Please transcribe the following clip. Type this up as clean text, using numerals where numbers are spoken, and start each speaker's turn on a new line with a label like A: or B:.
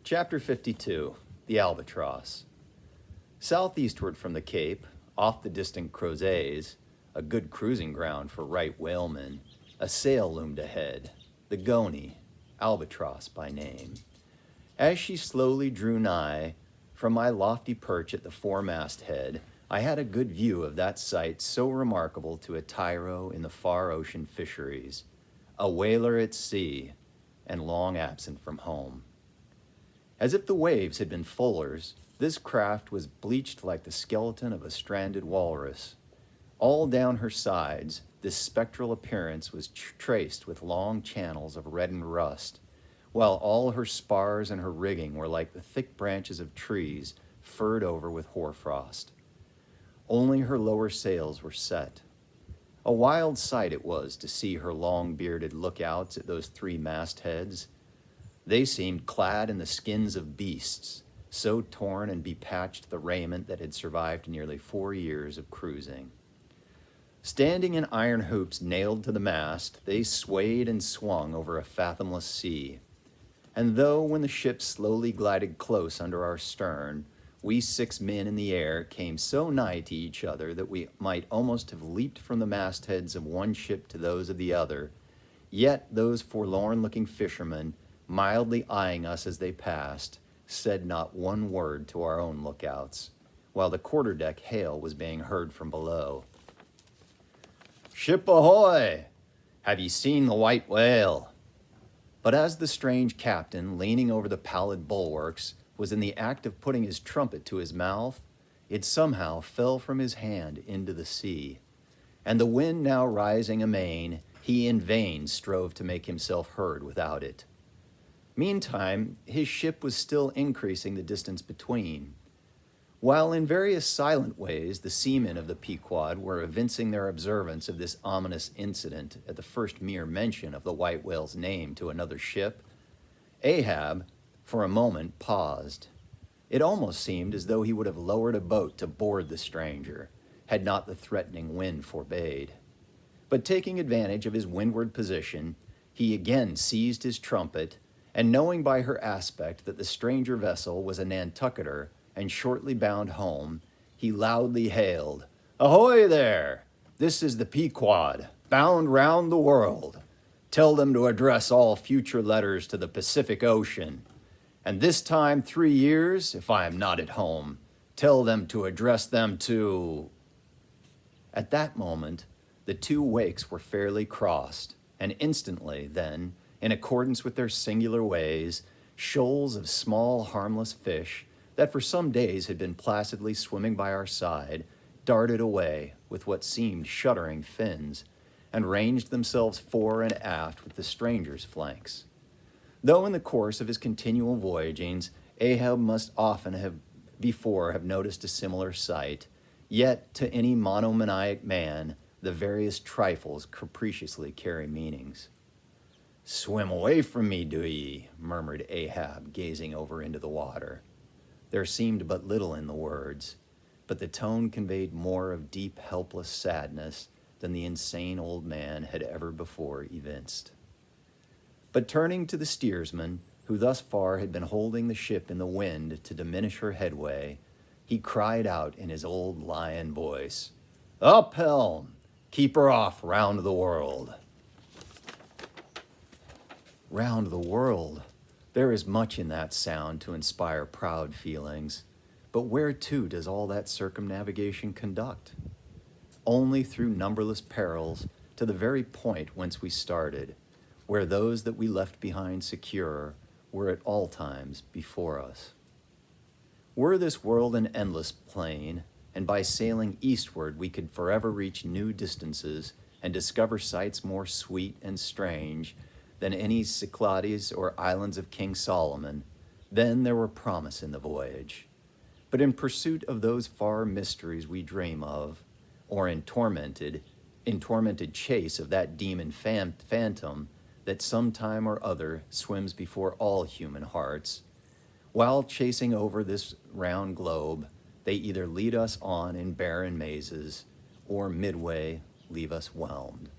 A: Chapter 52, The Albatross. Southeastward from the Cape, off the distant Crozets, a good cruising ground for Wright whalemen, a sail loomed ahead, the Goni, Albatross by name. As she slowly drew nigh, from my lofty perch at the foremast head, I had a good view of that sight so remarkable to a tyro in the far ocean fisheries, a whaler at sea, and long absent from home. As if the waves had been fullers, this craft was bleached like the skeleton of a stranded walrus. All down her sides, this spectral appearance was traced with long channels of reddened rust, while all her spars and her rigging were like the thick branches of trees furred over with hoarfrost. Only her lower sails were set. A wild sight it was to see her long-bearded lookouts at those three mastheads. They seemed clad in the skins of beasts, so torn and bepatched the raiment that had survived nearly 4 years of cruising. Standing in iron hoops nailed to the mast, they swayed and swung over a fathomless sea. And though when the ship slowly glided close under our stern, we 6 men in the air came so nigh to each other that we might almost have leaped from the mastheads of one ship to those of the other, yet those forlorn-looking fishermen, mildly eyeing us as they passed, said not one word to our own lookouts, while the quarterdeck hail was being heard from below. "Ship ahoy! Have ye seen the white whale?" But as the strange captain, leaning over the pallid bulwarks, was in the act of putting his trumpet to his mouth, it somehow fell from his hand into the sea, and the wind now rising amain, he in vain strove to make himself heard without it. Meantime, his ship was still increasing the distance between. While in various silent ways the seamen of the Pequod were evincing their observance of this ominous incident at the first mere mention of the white whale's name to another ship, Ahab, for a moment, paused. It almost seemed as though he would have lowered a boat to board the stranger, had not the threatening wind forbade. But taking advantage of his windward position, he again seized his trumpet, and knowing by her aspect that the stranger vessel was a Nantucketer and shortly bound home, he loudly hailed, "Ahoy there! This is the Pequod, bound round the world. Tell them to address all future letters to the Pacific Ocean. And this time 3 years, if I am not at home, tell them to address them to..." At that moment, the two wakes were fairly crossed, and instantly, then, in accordance with their singular ways, shoals of small, harmless fish that for some days had been placidly swimming by our side darted away with what seemed shuddering fins and ranged themselves fore and aft with the stranger's flanks. Though in the course of his continual voyagings, Ahab must often have noticed a similar sight, yet to any monomaniac man, the various trifles capriciously carry meanings. "Swim away from me, do ye?" murmured Ahab, gazing over into the water. There seemed but little in the words, but the tone conveyed more of deep, helpless sadness than the insane old man had ever before evinced. But turning to the steersman, who thus far had been holding the ship in the wind to diminish her headway, he cried out in his old lion voice, "Up helm! Keep her off round the world!" Round the world. There is much in that sound to inspire proud feelings, but where to does all that circumnavigation conduct? Only through numberless perils to the very point whence we started, where those that we left behind secure were at all times before us. Were this world an endless plain, and by sailing eastward we could forever reach new distances and discover sights more sweet and strange than any Cyclades or islands of King Solomon, then there were promise in the voyage. But in pursuit of those far mysteries we dream of, or in tormented chase of that demon phantom that sometime or other swims before all human hearts, while chasing over this round globe, they either lead us on in barren mazes, or midway leave us whelmed.